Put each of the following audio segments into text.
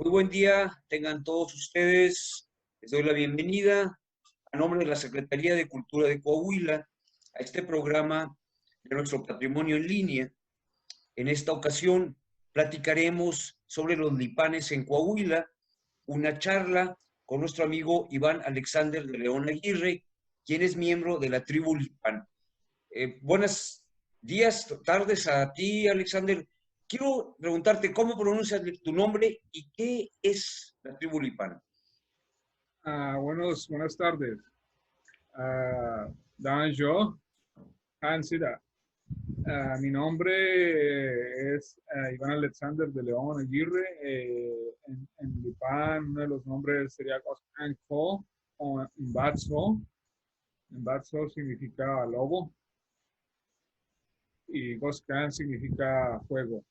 Muy buen día, tengan todos ustedes. Les doy la bienvenida a nombre de la Secretaría de Cultura de Coahuila a este programa de nuestro patrimonio en línea. En esta ocasión platicaremos sobre los lipanes en Coahuila, una charla con nuestro amigo Iván Alexander de León Aguirre, quien es miembro de la tribu Lipán. Buenos días, tardes a ti, Alexander. Quiero preguntarte cómo pronuncias tu nombre y qué es la tribu Lipán. Buenas tardes. Dan yo, Hansida. Mi nombre es Iván Alexander de León Aguirre. En Lipán, uno de los nombres sería Coscanco o Mbatso. Mbatso significa lobo y Coscan significa fuego.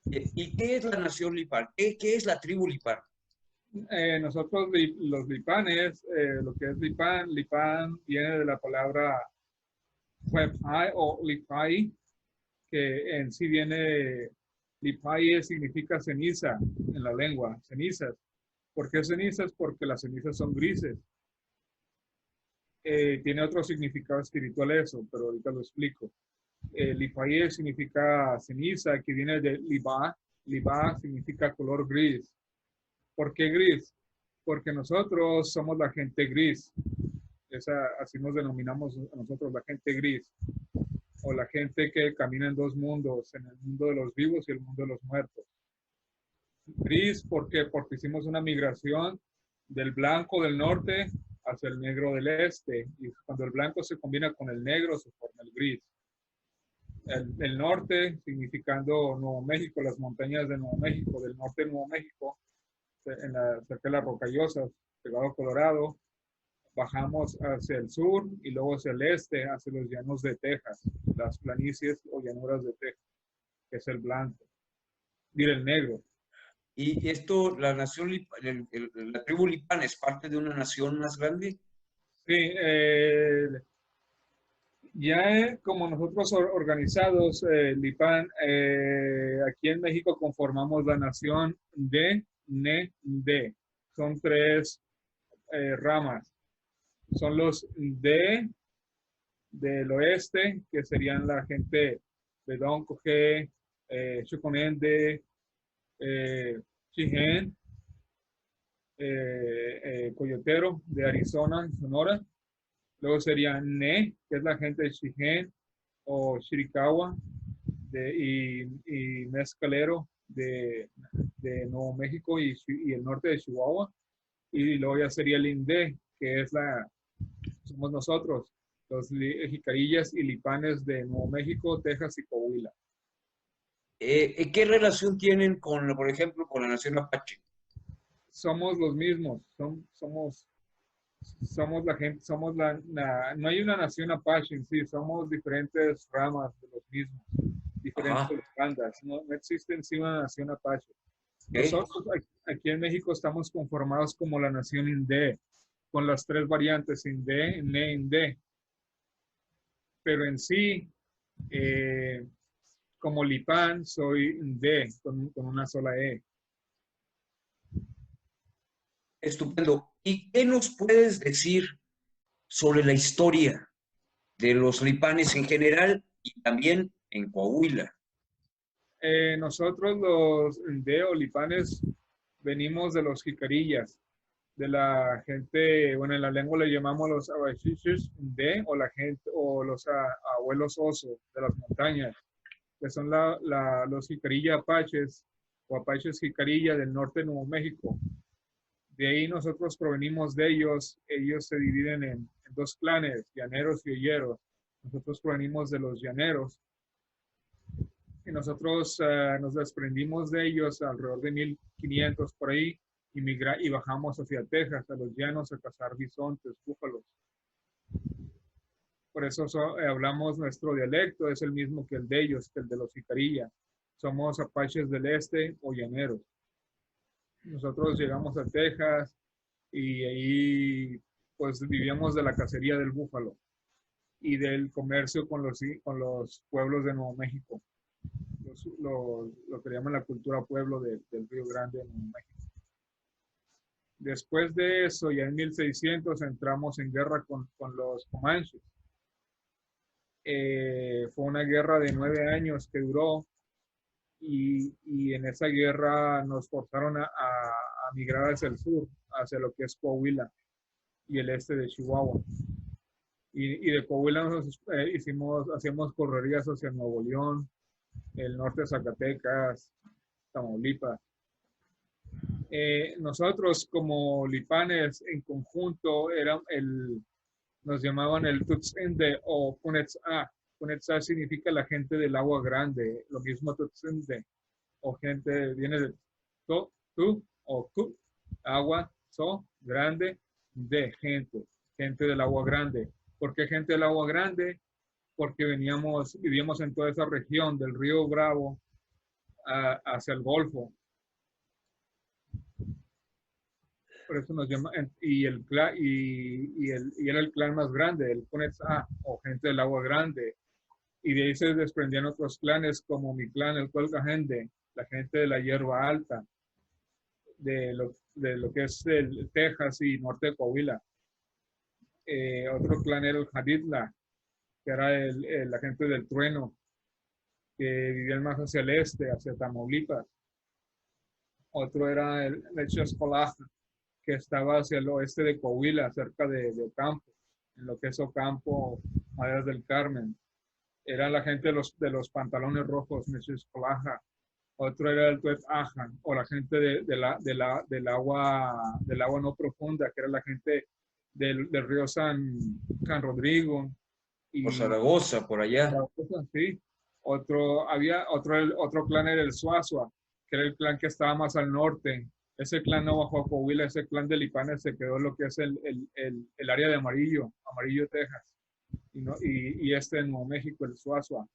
¿Y qué es la nación Lipán? ¿Qué es la tribu Lipán? Nosotros los lipanes, lo que es Lipán viene de la palabra Huepai o Lipai, que en sí viene, Lipai significa ceniza en la lengua, cenizas. ¿Por qué cenizas? Porque las cenizas son grises. Tiene otro significado espiritual eso, pero ahorita lo explico. Lipai significa ceniza, que viene de Libá. Libá significa color gris. ¿Por qué gris? Porque nosotros somos la gente gris. Así nos denominamos a nosotros, la gente gris. O la gente que camina en dos mundos, en el mundo de los vivos y el mundo de los muertos. Gris, ¿por qué? Porque hicimos una migración del blanco del norte hacia el negro del este. Y cuando el blanco se combina con el negro, se forma el gris. El norte, significando Nuevo México, las montañas de Nuevo México, del norte de Nuevo México, cerca de las Rocallosas, pegado a Colorado. Bajamos hacia el sur y luego hacia el este, hacia los llanos de Texas, las planicies o llanuras de Texas, que es el blanco. Mira, el negro. ¿Y esto, la nación, la tribu Lipán es parte de una nación más grande? Sí, ya como nosotros organizados, Lipán, aquí en México conformamos la nación de Ne-De. Son tres ramas. Son los del oeste, que serían la gente de Don Coge, Chuconende, Chijén, Coyotero de Arizona, Sonora. Luego sería Ne, que es la gente de Chijén o Chiricahua y Mezcalero de Nuevo México y el norte de Chihuahua. Y luego ya sería el Inde, que es somos nosotros, los jicarillas y lipanes de Nuevo México, Texas y Coahuila. ¿Qué relación tienen con, por ejemplo, con la nación Apache? Somos los mismos, somos la gente, no hay una nación Apache en sí, somos diferentes ramas de los mismos, diferentes bandas, no existe en sí una nación Apache. Nosotros aquí en México estamos conformados como la nación Inde, con las tres variantes Inde, Ne, Inde. Pero en sí, como Lipán, soy Inde, con una sola E. Estupendo. ¿Y qué nos puedes decir sobre la historia de los lipanes en general y también en Coahuila? Nosotros los Inde o Lipanes venimos de los jicarillas, de la gente, bueno, en la lengua le llamamos los abachiches Inde o la gente, o los abuelos oso de las montañas, que son los jicarilla apaches o apaches jicarilla del norte de Nuevo México. De ahí nosotros provenimos de ellos. Ellos se dividen en dos clanes, llaneros y olleros. Nosotros provenimos de los llaneros. Y nosotros nos desprendimos de ellos alrededor de 1500 por ahí y bajamos hacia Texas, a los llanos, a cazar bisontes, búfalos. Por eso hablamos nuestro dialecto, es el mismo que el de ellos, que el de los jicarilla. Somos apaches del este o llaneros. Nosotros llegamos a Texas y ahí pues vivíamos de la cacería del búfalo y del comercio con los pueblos de Nuevo México. lo que llaman la cultura pueblo del Río Grande en Nuevo México. Después de eso, ya en 1600, entramos en guerra con los comanches. Fue una guerra de 9 años que duró y en esa guerra nos forzaron a migrar hacia el sur, hacia lo que es Coahuila y el este de Chihuahua. Y de Coahuila hacíamos correrías hacia Nuevo León, el norte de Zacatecas, Tamaulipas. Nosotros como lipanes en conjunto nos llamaban el Tutzende o Punetzá. Punetzá significa la gente del agua grande, lo mismo Tutzende, o gente, viene de tu o ku, agua, so, grande, de gente del agua grande. ¿Por qué gente del agua grande? Porque vivíamos en toda esa región del río Bravo hacia el Golfo. Por eso nos llama, y era el clan más grande, el Punetzá, o gente del agua grande. Y de ahí se desprendían otros clanes como mi clan, el Colcajende, la gente de la hierba alta, de lo que es el Texas y norte de Coahuila. Otro clan era el Jaditla, que era la gente del trueno, que vivían más hacia el este, hacia Tamaulipas. Otro era el Chescolaja, que estaba hacia el oeste de Coahuila, cerca de Ocampo, en lo que es Ocampo, Maderas del Carmen. Era la gente de los pantalones rojos, Chescolaja. Otro era el Tuetajan, o la gente del agua no profunda, que era la gente del río San Rodrigo. Por Zaragoza, por allá. Zaragoza, sí. Otro clan era el Suazua, que era el clan que estaba más al norte. Ese clan no bajó a Coahuila, ese clan de Lipanes se quedó en lo que es el área de Amarillo, Texas. Y este en Nuevo México, el Suazua.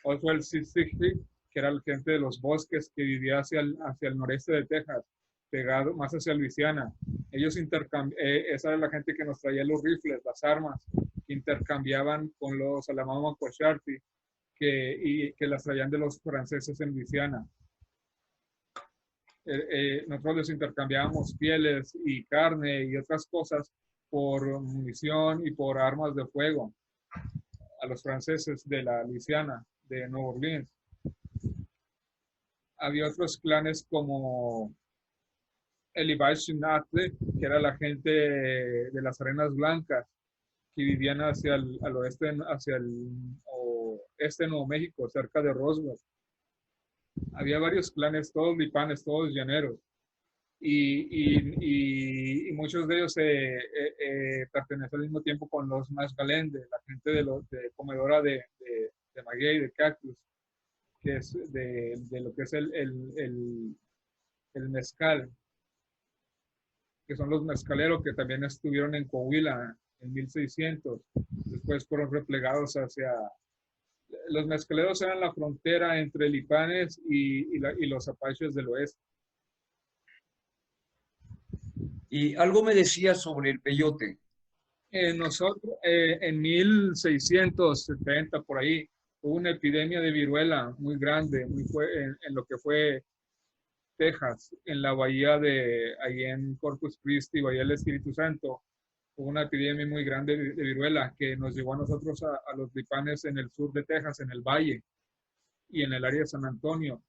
Otro el Sixty, que era la gente de los bosques que vivía hacia el noreste de Texas, pegado más hacia Luisiana. Ellos esa era la gente que nos traía los rifles, las armas, que intercambiaban con los Alabama Cocharte, que las traían de los franceses en Luisiana. Nosotros les intercambiábamos pieles y carne y otras cosas por munición y por armas de fuego a los franceses de la Luisiana, de Nueva Orleans. Había otros clanes como el Ibai Shinatle, que era la gente de las Arenas Blancas, que vivían al oeste, hacia el este de Nuevo México, cerca de Roswell. Había varios clanes, todos lipanes, todos llaneros. Y muchos de ellos pertenecen al mismo tiempo con los Masgalende, la gente de comedora de maguey, de cactus, que es de lo que es el mezcal, que son los mezcaleros que también estuvieron en Coahuila en 1600. Después fueron replegados los mezcaleros eran la frontera entre lipanes y los apaches del oeste. Y algo me decía sobre el peyote. Nosotros, en 1670, por ahí, hubo una epidemia de viruela muy grande, en lo que fue Texas, en la bahía ahí en Corpus Christi, Bahía del Espíritu Santo. Hubo una epidemia muy grande de viruela que nos llevó a nosotros a los lipanes en el sur de Texas, en el valle y en el área de San Antonio.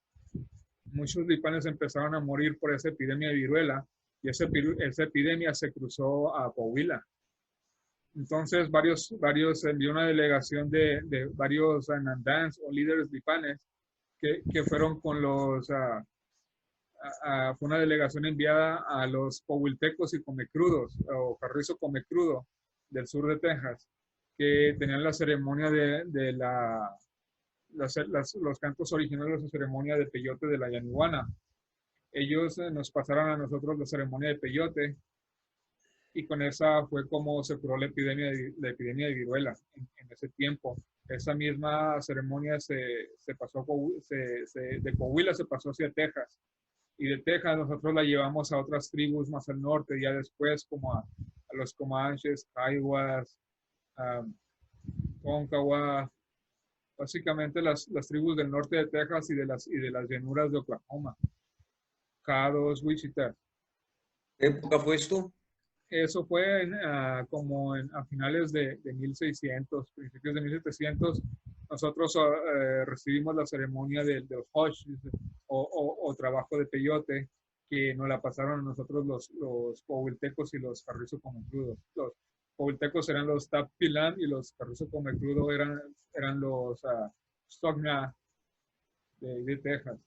Muchos lipanes empezaron a morir por esa epidemia de viruela y esa epidemia se cruzó a Coahuila. Entonces, envió una delegación de varios anandans o líderes lipanes que fueron con fue una delegación enviada a los coahuiltecos y comecrudos, o carrizo comecrudo del sur de Texas, que tenían la ceremonia los cantos originales de la ceremonia de peyote de la Yaniwana. Ellos nos pasaron a nosotros la ceremonia de peyote y con esa fue como se curó la epidemia de viruela en ese tiempo. Esa misma ceremonia se pasó de Coahuila se pasó hacia Texas. Y de Texas nosotros la llevamos a otras tribus más al norte, ya después como a los Comanches, Kiowas, Tonkawa, Básicamente las tribus del norte de Texas y de las llanuras de Oklahoma, K2, Wichita. ¿Qué época fue esto? Eso fue a finales de 1600, principios de 1700. Nosotros recibimos la ceremonia del Hosh o trabajo de peyote, que nos la pasaron a nosotros los coahuiltecos y los carrizo comecrudos. Los coahuiltecos eran los Tapilan y los carrizo comecrudo eran los Stogna de Texas.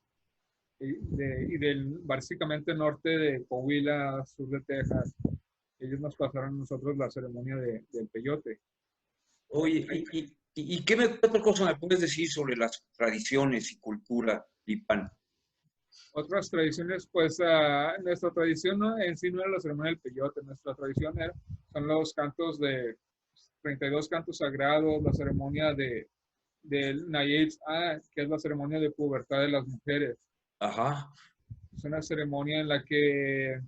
Y del básicamente norte de Coahuila, sur de Texas. Ellos nos pasaron a nosotros la ceremonia del peyote. Oye, ¿y qué otra cosa me puedes decir sobre las tradiciones y cultura lipan? Otras tradiciones, pues nuestra tradición en sí no era la ceremonia del peyote, nuestra tradición son los cantos de 32 cantos sagrados, la ceremonia del Nayetz, que es la ceremonia de pubertad de las mujeres. Ajá. Es una ceremonia en la que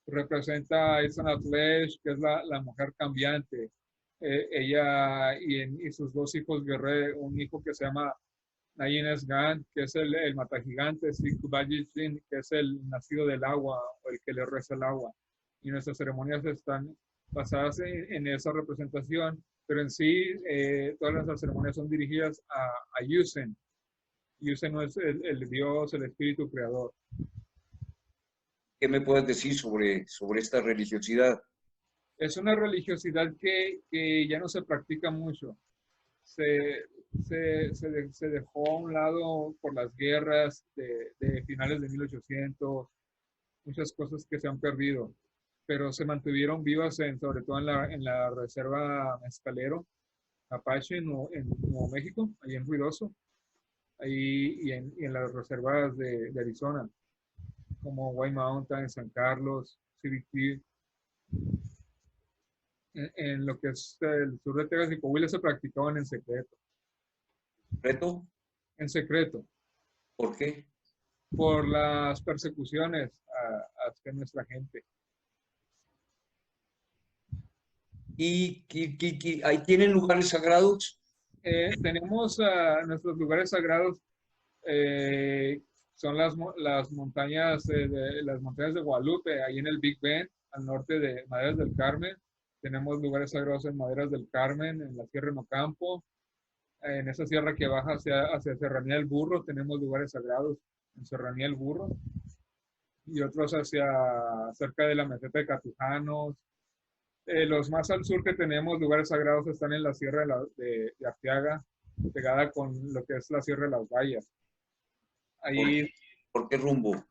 representa a Isan Atlesh, que es la mujer cambiante. Ella y sus dos hijos guerreros, un hijo que se llama Nayin Esgan, que es el matagigantes, y Kubajishin, que es el nacido del agua, o el que le reza el agua. Y nuestras ceremonias están basadas en esa representación, pero en sí todas nuestras ceremonias son dirigidas a Yusen. Yusen no es el Dios, el Espíritu Creador. ¿Qué me puedes decir sobre esta religiosidad? Es una religiosidad que ya no se practica mucho. Se dejó a un lado por las guerras de finales de 1800, muchas cosas que se han perdido, pero se mantuvieron vivas sobre todo en la reserva Mezcalero, Apache, en Nuevo México, ahí en Ruidoso, ahí y en las reservas de Arizona, como White Mountain, San Carlos, Civic Key. En lo que es el sur de Texas y Coahuila se practicaban en secreto. ¿Reto? En secreto, ¿Por qué? por las persecuciones hacia nuestra gente. ¿Y ahí tienen lugares sagrados? Tenemos nuestros lugares sagrados, son las montañas de Guadalupe, ahí en el Big Bend, al norte de Maderas del Carmen. Tenemos lugares sagrados en Maderas del Carmen, en la Sierra Nocampo. En esa sierra que baja hacia Serranía del Burro, tenemos lugares sagrados en Serranía del Burro. Y otros cerca de la meseta de Catujanos. Los más al sur que tenemos lugares sagrados están en la Sierra de Arteaga, pegada con lo que es la Sierra de las Vallas. Ahí, ¿Por qué rumbo?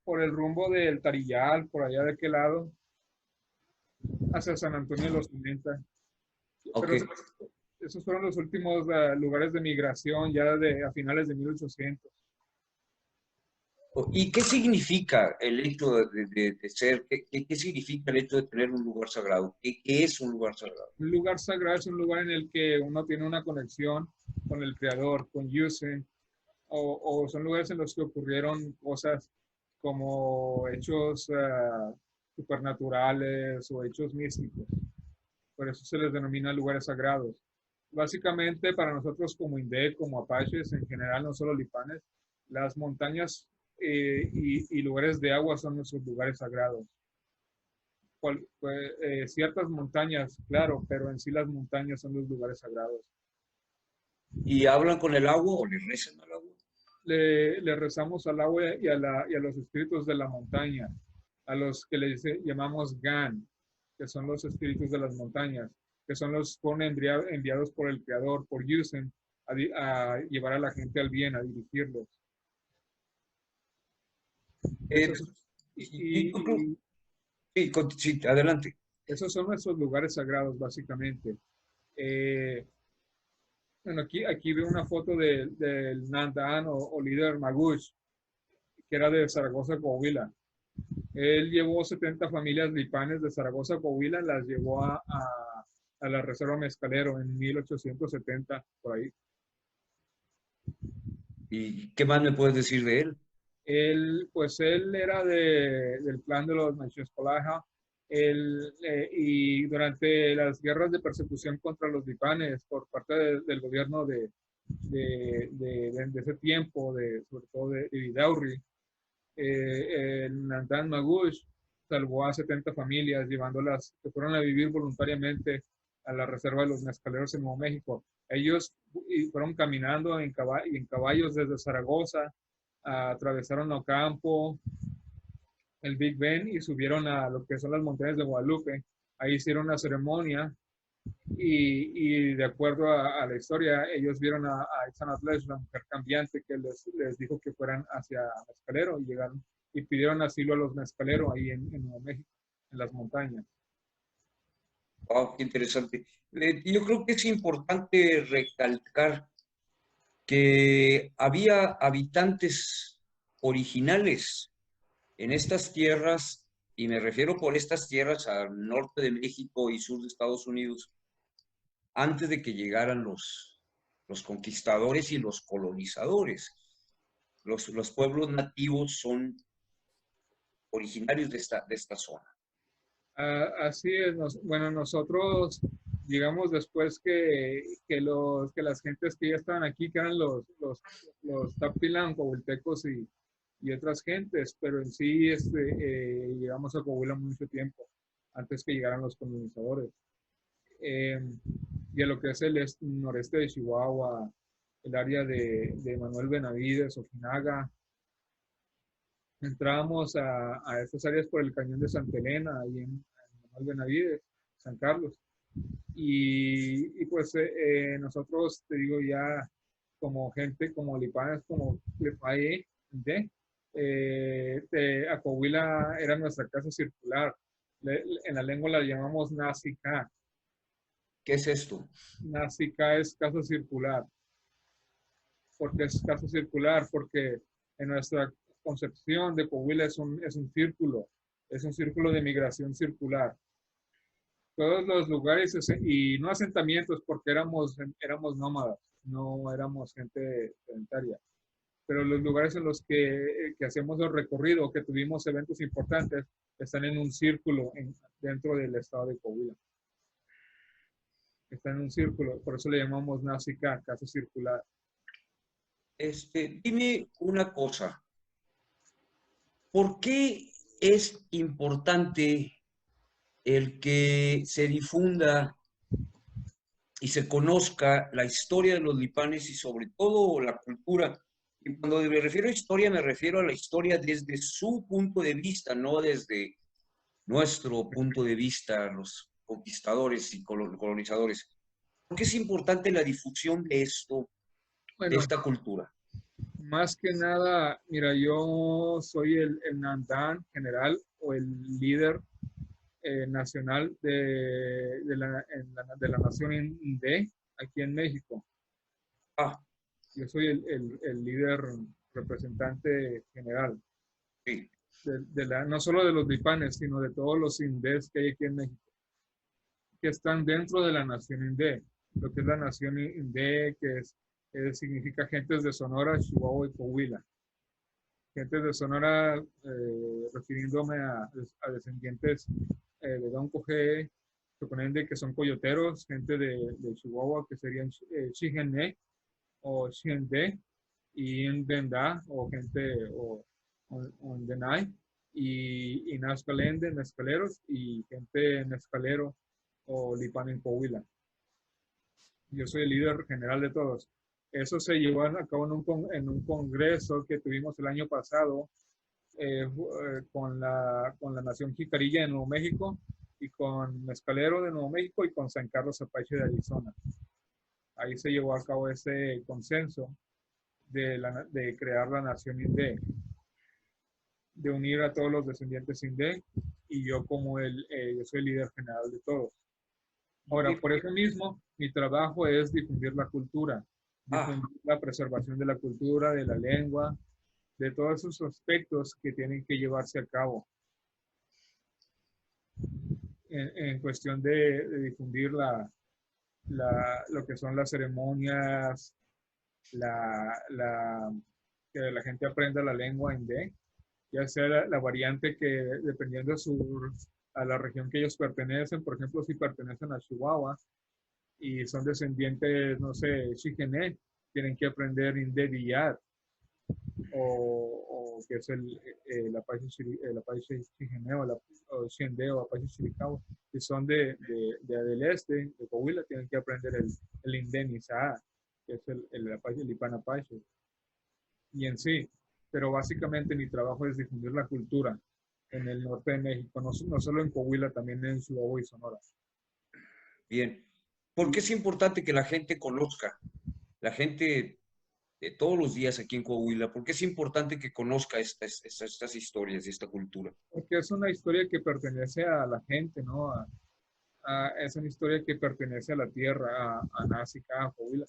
por el rumbo del Tarillal, por allá de aquel lado, hacia San Antonio de los 90. Okay. Pero esos fueron los últimos lugares de migración ya a finales de 1800. ¿Y qué significa el hecho de ser? ¿Qué significa el hecho de tener un lugar sagrado? ¿Qué es un lugar sagrado? Un lugar sagrado es un lugar en el que uno tiene una conexión con el Creador, con Yusen, o son lugares en los que ocurrieron cosas como hechos supernaturales o hechos místicos. Por eso se les denomina lugares sagrados. Básicamente, para nosotros como INDEC, como apaches, en general, no solo lipanes, las montañas y lugares de agua son nuestros lugares sagrados. Ciertas montañas, claro, pero en sí las montañas son los lugares sagrados. ¿Y hablan con el agua o le rezan al agua? Le rezamos al agua y a los espíritus de la montaña, a los que llamamos Gan, que son los espíritus de las montañas, que son los enviados por el Creador, por Yusen, a llevar a la gente al bien, a dirigirlos. Sí, adelante. Esos son nuestros lugares sagrados, básicamente. Bueno, aquí veo una foto del Nandan o líder Magush, que era de Zaragoza, Coahuila. Él llevó 70 familias lipanes de Zaragoza, Coahuila, las llevó a la Reserva Mezcalero en 1870, por ahí. ¿Y qué más me puedes decir de él? Él era del clan de los Machescolaja, y durante las guerras de persecución contra los lipanes por parte del gobierno de de ese tiempo, sobre todo de Vidaurri. El Nandan Magush salvó a 70 familias, llevándolas, que fueron a vivir voluntariamente a la reserva de los mezcaleros en Nuevo México. Ellos fueron caminando en caballos desde Zaragoza, atravesaron Ocampo, el Big Ben y subieron a lo que son las montañas de Guadalupe. Ahí hicieron una ceremonia y de acuerdo a la historia, ellos vieron a Itzanatlesh, una mujer cambiante, que les dijo que fueran hacia Mezcalero y llegaron y pidieron asilo a los mezcaleros ahí en Nuevo México, en las montañas. Wow, qué interesante. Yo creo que es importante recalcar que había habitantes originales en estas tierras, y me refiero por estas tierras al norte de México y sur de Estados Unidos, antes de que llegaran los conquistadores y los colonizadores. Los pueblos nativos son originarios de esta zona. Así es. Bueno, nosotros llegamos después que las gentes que ya estaban aquí, que eran los Tapilán, Coahuiltecos y otras gentes, pero en sí llegamos a Coahuila mucho tiempo, antes que llegaran los colonizadores. Y a lo que es el noreste de Chihuahua, el área de Manuel Benavides, Ojinaga. Entrábamos a estas áreas por el cañón de Santa Elena, ahí en Manuel Benavides, San Carlos. Y pues nosotros, te digo, ya como gente, como lipanes, como Lepaye, a Coahuila era nuestra casa circular. En la lengua la llamamos Nazica. ¿Qué es esto? Nazica es casa circular. ¿Por qué es casa circular? Porque en nuestra concepción de Coahuila es un círculo de migración circular. Todos los lugares, y no asentamientos porque éramos nómadas, no éramos gente sedentaria, pero los lugares en los que hacemos el recorrido, que tuvimos eventos importantes, están en un círculo dentro del estado de Coahuila. Están en un círculo, por eso le llamamos Nazica, casa circular. Dime una cosa. ¿Por qué es importante el que se difunda y se conozca la historia de los lipanes y sobre todo la cultura? Y cuando me refiero a historia, me refiero a la historia desde su punto de vista, no desde nuestro punto de vista, los conquistadores y colonizadores. ¿Por qué es importante la difusión de esto, de Bueno, esta cultura? más que nada, mira, yo soy el Nandan general o el líder nacional de la nación Inde aquí en México. Ah, Yo soy el líder representante general, sí. no solo de los lipanes, sino de todos los indés que hay aquí en México, que están dentro de la nación Inde. Lo que es la nación Inde, significa gentes de Sonora, Chihuahua y Coahuila. Gentes de Sonora, refiriéndome a descendientes de Don Cogé, que que son coyoteros, gente de Chihuahua, que serían Chigene o Chinde, y Ndenda, o gente, o Ndenay, y Nazcalende, mezcaleros, y gente mezcalero o Lipan en Coahuila. Yo soy el líder general de todos. Eso se llevó a cabo en un congreso que tuvimos el año pasado con la Nación Jicarilla de Nuevo México y con Mezcalero de Nuevo México y con San Carlos Apache de Arizona. Ahí se llevó a cabo ese consenso de crear la Nación Inde, de unir a todos los descendientes Inde, y yo yo soy el líder general de todos. Ahora, por eso mismo, mi trabajo es difundir la cultura, difundir la preservación de la cultura, de la lengua, de todos esos aspectos que tienen que llevarse a cabo en cuestión de difundir lo que son las ceremonias, que la gente aprenda la lengua Inde, ya sea la variante que dependiendo a la región que ellos pertenecen. Por ejemplo, si pertenecen a Chihuahua y son descendientes, no sé, Chigene, tienen que aprender Indediyat, o que es el Apache Chigeneo, o Shendeo, Apache Chiricahua, que son del este, de Coahuila, tienen que aprender el Indeniza, que es el Apache, el Lipan Apache. Y en sí, pero básicamente mi trabajo es difundir la cultura en el norte de México, no solo en Coahuila, también en Chihuahua y Sonora. Bien. ¿Por qué es importante que la gente conozca? La gente de todos los días aquí en Coahuila, ¿por qué es importante que conozca estas historias y esta cultura? Porque es una historia que pertenece a la gente, ¿no? Es una historia que pertenece a la tierra, a Nazica, a Coahuila.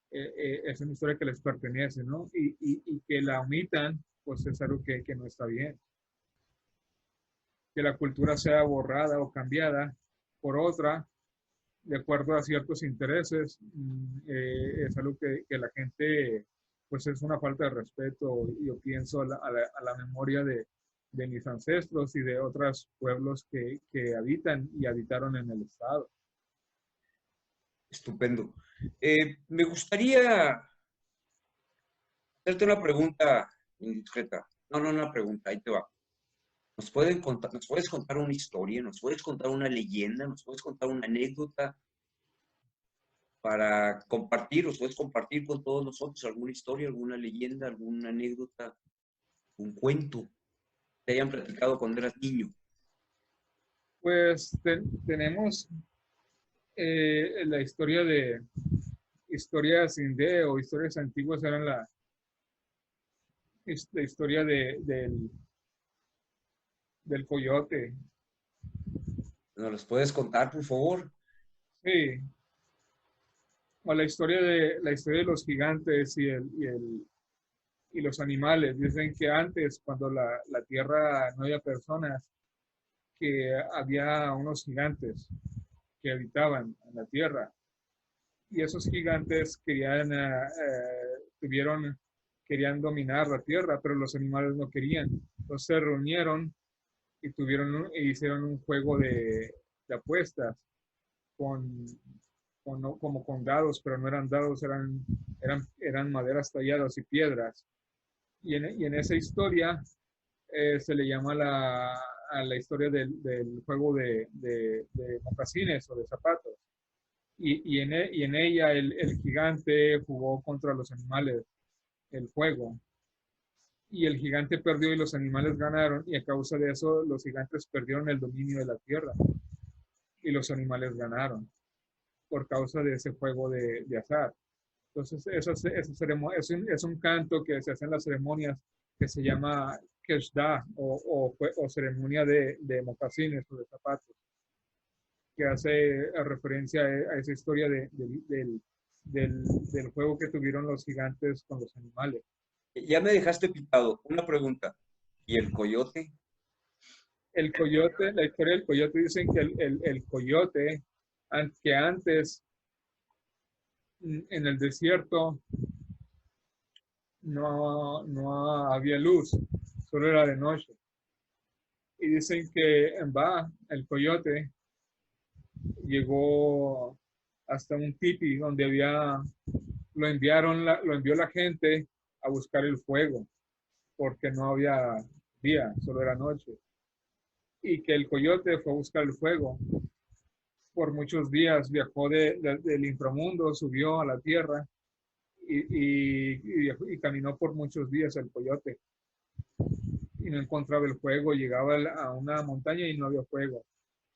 Es una historia que les pertenece, ¿no? Y que la omitan, pues es algo que no está bien. Que la cultura sea borrada o cambiada por otra, de acuerdo a ciertos intereses, es algo que la gente, pues es una falta de respeto, yo pienso, a la memoria de mis ancestros y de otros pueblos que habitan y habitaron en el estado. Estupendo. Me gustaría hacerte una pregunta indiscreta. No, una pregunta, ahí te va. ¿Nos puedes contar una historia? ¿Nos puedes contar una leyenda? ¿Nos puedes contar una anécdota para compartir? ¿Nos puedes compartir con todos nosotros alguna historia, alguna leyenda, alguna anécdota, un cuento que te hayan platicado cuando eras niño? Pues tenemos la historia de historias indie o historias antiguas, eran la historia del coyote. ¿Nos las puedes contar, por favor? Sí, o la historia de los gigantes y los animales. Dicen que antes, cuando la tierra no había personas, que había unos gigantes que habitaban en la tierra. Y esos gigantes querían dominar la tierra, pero los animales no querían. Entonces se reunieron y hicieron un juego de apuestas con, como con dados, pero no eran dados, eran maderas talladas y piedras. Y en esa historia se le llama a la historia del juego de mocasines o de zapatos. Y en ella el gigante jugó contra los animales el juego. Y el gigante perdió y los animales ganaron. Y a causa de eso los gigantes perdieron el dominio de la tierra. Y los animales ganaron por causa de ese juego de azar. Entonces, es un canto que se hace en las ceremonias que se llama Keshda o ceremonia de mocasines o de zapatos, que hace referencia a esa historia del juego que tuvieron los gigantes con los animales. Ya me dejaste picado. Una pregunta. ¿Y el coyote? El coyote, la historia del coyote, dicen que el coyote, que antes en el desierto no había luz, solo era de noche. Y dicen que el coyote llegó hasta un tipi donde lo envió la gente a buscar el fuego, porque no había día, solo era noche. Y que el coyote fue a buscar el fuego. Por muchos días viajó del inframundo, subió a la tierra y caminó por muchos días el coyote. Y no encontraba el fuego, llegaba a una montaña y no había fuego.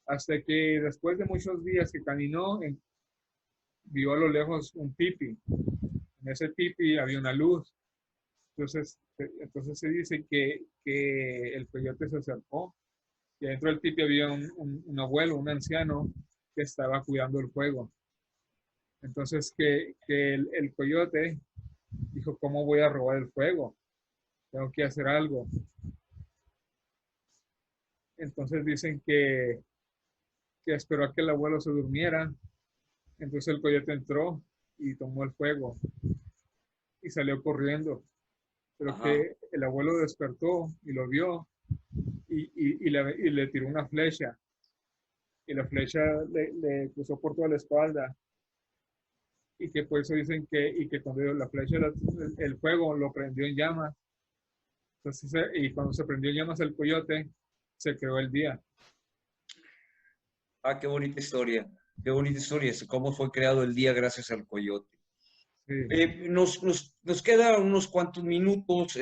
Hasta que después de muchos días que caminó, vio a lo lejos un tipi. En ese tipi había una luz. Entonces se dice que el coyote se acercó y dentro del tipi había un abuelo, un anciano que estaba cuidando el fuego. Entonces que el coyote dijo, ¿cómo voy a robar el fuego? Tengo que hacer algo. Entonces dicen que esperó a que el abuelo se durmiera. Entonces el coyote entró y tomó el fuego y salió corriendo. Pero Ajá. que el abuelo despertó y lo vio y le tiró una flecha. Y la flecha le cruzó por toda la espalda y que por eso dicen y que cuando la flecha, el fuego lo prendió en llamas, entonces, y cuando se prendió en llamas el coyote, se creó el día. Ah, qué bonita historia. Qué bonita historia. Cómo fue creado el día gracias al coyote. Sí. Nos queda unos cuantos minutos.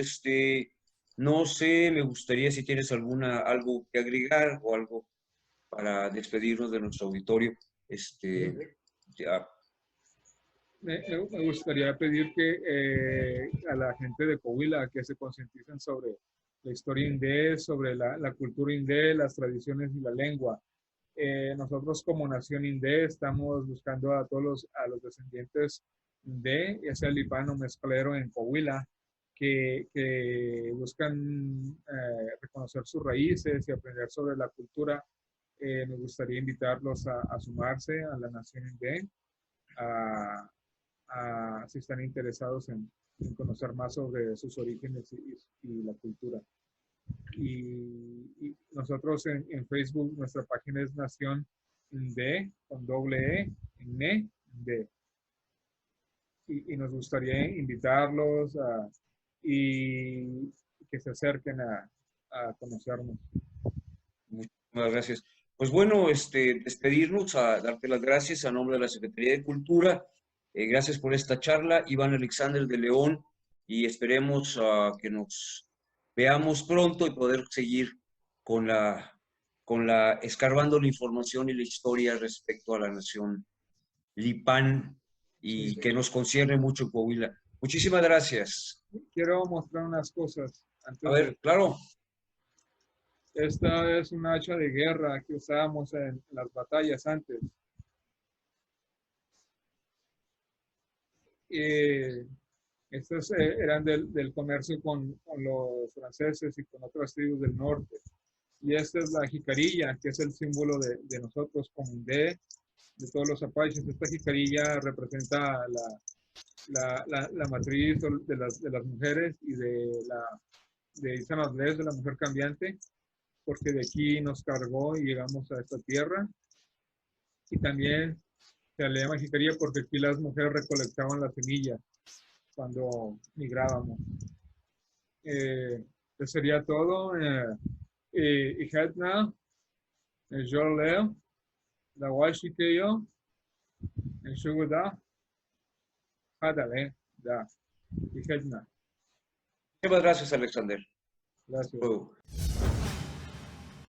No sé, me gustaría si tienes algo que agregar o algo para despedirnos de nuestro auditorio. Ya, Me gustaría pedir que a la gente de Coahuila que se concienticen sobre la historia indé, sobre la cultura indé, las tradiciones y la lengua. Nosotros como nación indé estamos buscando a a los descendientes de, ya sea lipano, mezclero en Coahuila, que buscan reconocer sus raíces y aprender sobre la cultura. Me gustaría invitarlos a sumarse a la nación indé, si están interesados en conocer más sobre sus orígenes y la cultura. Y nosotros en Facebook, nuestra página es Nación Indé, con doble E, NE, de. Y nos gustaría invitarlos y que se acerquen a conocernos. muchas gracias. Pues bueno, despedirnos, a darte las gracias a nombre de la Secretaría de Cultura. Gracias por esta charla, Iván Alexander de León, y esperemos que nos veamos pronto y poder seguir con escarbando la información y la historia respecto a la nación Lipán y Sí. que nos concierne mucho en Coahuila. Muchísimas gracias. Quiero mostrar unas cosas A antes ver, claro. Esta es una hacha de guerra que usábamos en las batallas antes. Estos eran del comercio con los franceses y con otras tribus del norte. Y esta es la jicarilla, que es el símbolo de nosotros como de todos los apaches. Esta jicarilla representa la matriz de las mujeres y de San Andrés, de la mujer cambiante, porque de aquí nos cargó y llegamos a esta tierra. Y también se le llama jicarilla porque aquí las mujeres recolectaban las semillas cuando migrábamos. Eso sería todo. Y Hetna, yo leo, la washi que yo, en Shuguda, Hadale, da, y Hetna. Muchas gracias, Alexander. Gracias. Luego.